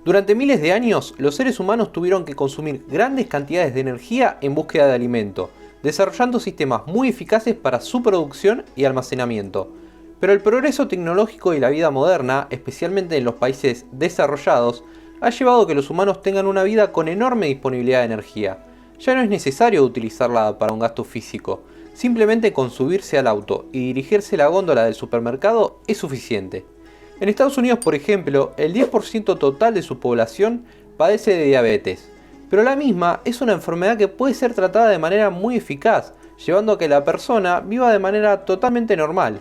Durante miles de años, los seres humanos tuvieron que consumir grandes cantidades de energía en búsqueda de alimento, desarrollando sistemas muy eficaces para su producción y almacenamiento. Pero el progreso tecnológico y la vida moderna, especialmente en los países desarrollados, ha llevado a que los humanos tengan una vida con enorme disponibilidad de energía. Ya no es necesario utilizarla para un gasto físico, simplemente con subirse al auto y dirigirse a la góndola del supermercado es suficiente. En Estados Unidos, por ejemplo, el 10% total de su población padece de diabetes, pero la misma es una enfermedad que puede ser tratada de manera muy eficaz, llevando a que la persona viva de manera totalmente normal.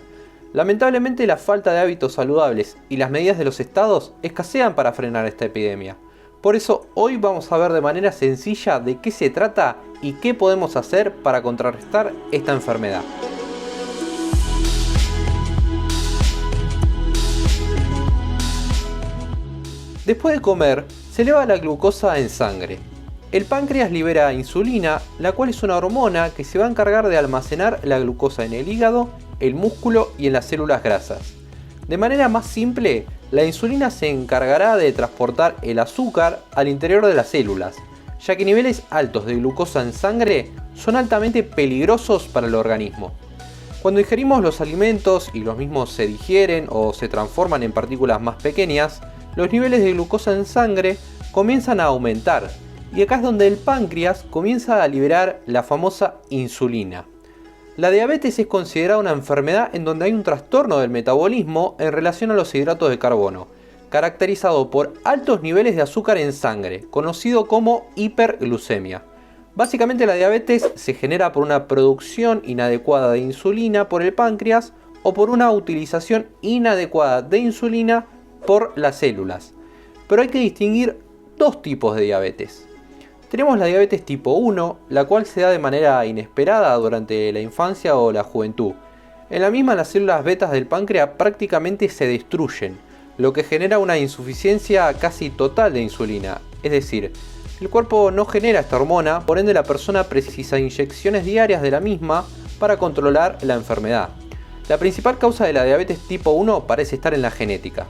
Lamentablemente, la falta de hábitos saludables y las medidas de los estados escasean para frenar esta epidemia. Por eso, hoy vamos a ver de manera sencilla de qué se trata y qué podemos hacer para contrarrestar esta enfermedad. Después de comer, se eleva la glucosa en sangre. El páncreas libera insulina, la cual es una hormona que se va a encargar de almacenar la glucosa en el hígado, el músculo y en las células grasas. De manera más simple, la insulina se encargará de transportar el azúcar al interior de las células, ya que niveles altos de glucosa en sangre son altamente peligrosos para el organismo. Cuando ingerimos los alimentos y los mismos se digieren o se transforman en partículas más pequeñas, los niveles de glucosa en sangre comienzan a aumentar, y acá es donde el páncreas comienza a liberar la famosa insulina. La diabetes es considerada una enfermedad en donde hay un trastorno del metabolismo en relación a los hidratos de carbono, caracterizado por altos niveles de azúcar en sangre, conocido como hiperglucemia. Básicamente la diabetes se genera por una producción inadecuada de insulina por el páncreas o por una utilización inadecuada de insulina por las células. Pero hay que distinguir dos tipos de diabetes. Tenemos la diabetes tipo 1, la cual se da de manera inesperada durante la infancia o la juventud. En la misma, las células betas del páncreas prácticamente se destruyen, lo que genera una insuficiencia casi total de insulina. Es decir, el cuerpo no genera esta hormona, por ende la persona precisa inyecciones diarias de la misma para controlar la enfermedad. La principal causa de la diabetes tipo 1 parece estar en la genética.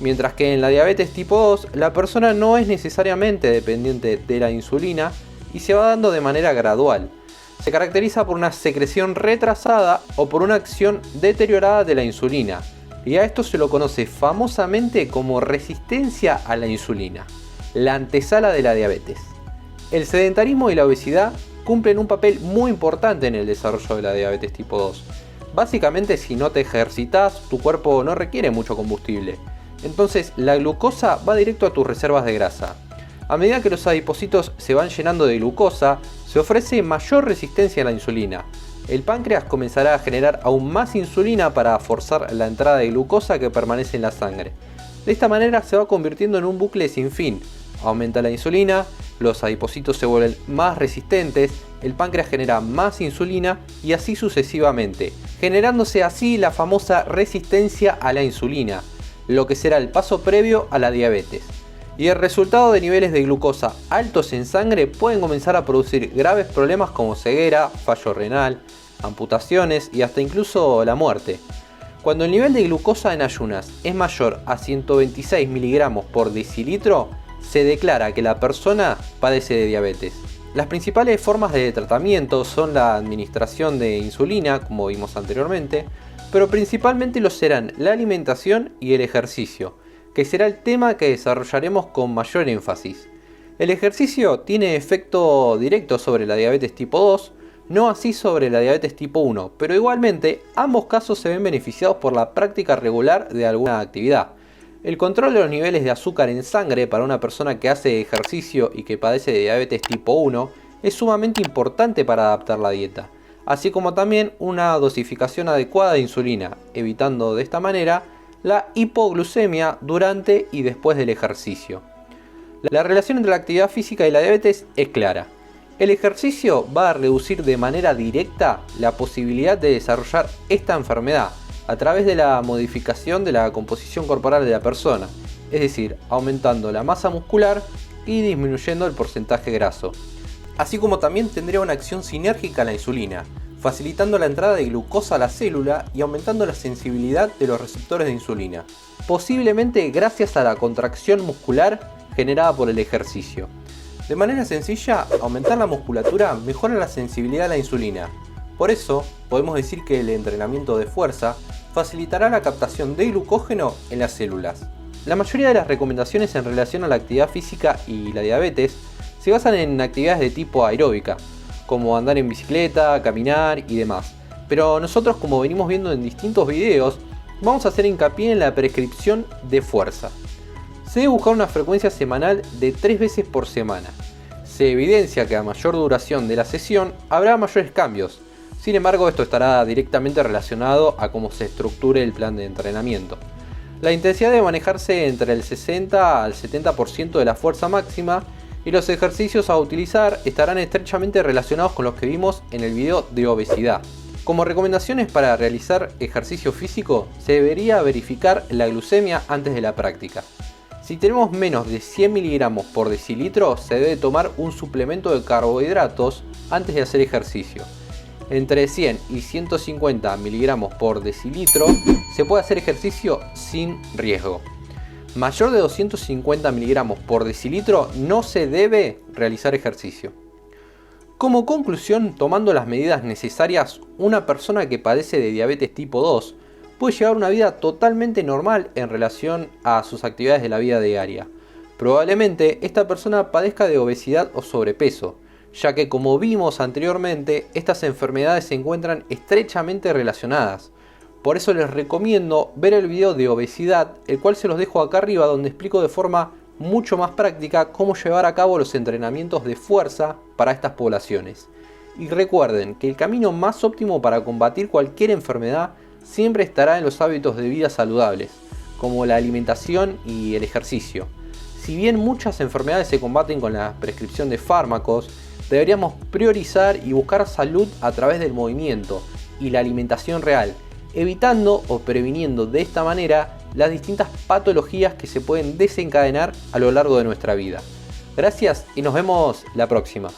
Mientras que en la diabetes tipo 2, la persona no es necesariamente dependiente de la insulina y se va dando de manera gradual. Se caracteriza por una secreción retrasada o por una acción deteriorada de la insulina, y a esto se lo conoce famosamente como resistencia a la insulina, la antesala de la diabetes. El sedentarismo y la obesidad cumplen un papel muy importante en el desarrollo de la diabetes tipo 2. Básicamente, si no te ejercitas, tu cuerpo no requiere mucho combustible. Entonces la glucosa va directo a tus reservas de grasa. A medida que los adipocitos se van llenando de glucosa, se ofrece mayor resistencia a la insulina. El páncreas comenzará a generar aún más insulina para forzar la entrada de glucosa que permanece en la sangre. De esta manera se va convirtiendo en un bucle sin fin. Aumenta la insulina, los adipocitos se vuelven más resistentes, el páncreas genera más insulina y así sucesivamente, generándose así la famosa resistencia a la insulina, lo que será el paso previo a la diabetes. Y el resultado de niveles de glucosa altos en sangre pueden comenzar a producir graves problemas como ceguera, fallo renal, amputaciones y hasta incluso la muerte. Cuando el nivel de glucosa en ayunas es mayor a 126 miligramos por decilitro, se declara que la persona padece de diabetes. Las principales formas de tratamiento son la administración de insulina, como vimos anteriormente, pero principalmente lo serán la alimentación y el ejercicio, que será el tema que desarrollaremos con mayor énfasis. El ejercicio tiene efecto directo sobre la diabetes tipo 2, no así sobre la diabetes tipo 1, pero igualmente ambos casos se ven beneficiados por la práctica regular de alguna actividad. El control de los niveles de azúcar en sangre para una persona que hace ejercicio y que padece de diabetes tipo 1 es sumamente importante para adaptar la dieta, así como también una dosificación adecuada de insulina, evitando de esta manera la hipoglucemia durante y después del ejercicio. La relación entre la actividad física y la diabetes es clara. El ejercicio va a reducir de manera directa la posibilidad de desarrollar esta enfermedad a través de la modificación de la composición corporal de la persona, es decir, aumentando la masa muscular y disminuyendo el porcentaje graso. Así como también tendría una acción sinérgica a la insulina, facilitando la entrada de glucosa a la célula y aumentando la sensibilidad de los receptores de insulina, posiblemente gracias a la contracción muscular generada por el ejercicio. De manera sencilla, aumentar la musculatura mejora la sensibilidad a la insulina. Por eso, podemos decir que el entrenamiento de fuerza facilitará la captación de glucógeno en las células. La mayoría de las recomendaciones en relación a la actividad física y la diabetes se basan en actividades de tipo aeróbica, como andar en bicicleta, caminar y demás. Pero nosotros, como venimos viendo en distintos videos, vamos a hacer hincapié en la prescripción de fuerza. Se debe buscar una frecuencia semanal de 3 veces por semana. Se evidencia que a mayor duración de la sesión habrá mayores cambios. Sin embargo, esto estará directamente relacionado a cómo se estructure el plan de entrenamiento. La intensidad debe manejarse entre el 60 al 70% de la fuerza máxima y los ejercicios a utilizar estarán estrechamente relacionados con los que vimos en el video de obesidad. Como recomendaciones para realizar ejercicio físico, se debería verificar la glucemia antes de la práctica. Si tenemos menos de 100 mg por decilitro, se debe tomar un suplemento de carbohidratos antes de hacer ejercicio. Entre 100 y 150 mg por decilitro se puede hacer ejercicio sin riesgo. Mayor de 250 mg por decilitro no se debe realizar ejercicio. Como conclusión, tomando las medidas necesarias, una persona que padece de diabetes tipo 2 puede llevar una vida totalmente normal en relación a sus actividades de la vida diaria. Probablemente esta persona padezca de obesidad o sobrepeso, ya que, como vimos anteriormente, estas enfermedades se encuentran estrechamente relacionadas. Por eso les recomiendo ver el video de obesidad, el cual se los dejo acá arriba, donde explico de forma mucho más práctica cómo llevar a cabo los entrenamientos de fuerza para estas poblaciones. Y recuerden que el camino más óptimo para combatir cualquier enfermedad siempre estará en los hábitos de vida saludables, como la alimentación y el ejercicio. Si bien muchas enfermedades se combaten con la prescripción de fármacos, deberíamos priorizar y buscar salud a través del movimiento y la alimentación real, evitando o previniendo de esta manera las distintas patologías que se pueden desencadenar a lo largo de nuestra vida. Gracias y nos vemos la próxima.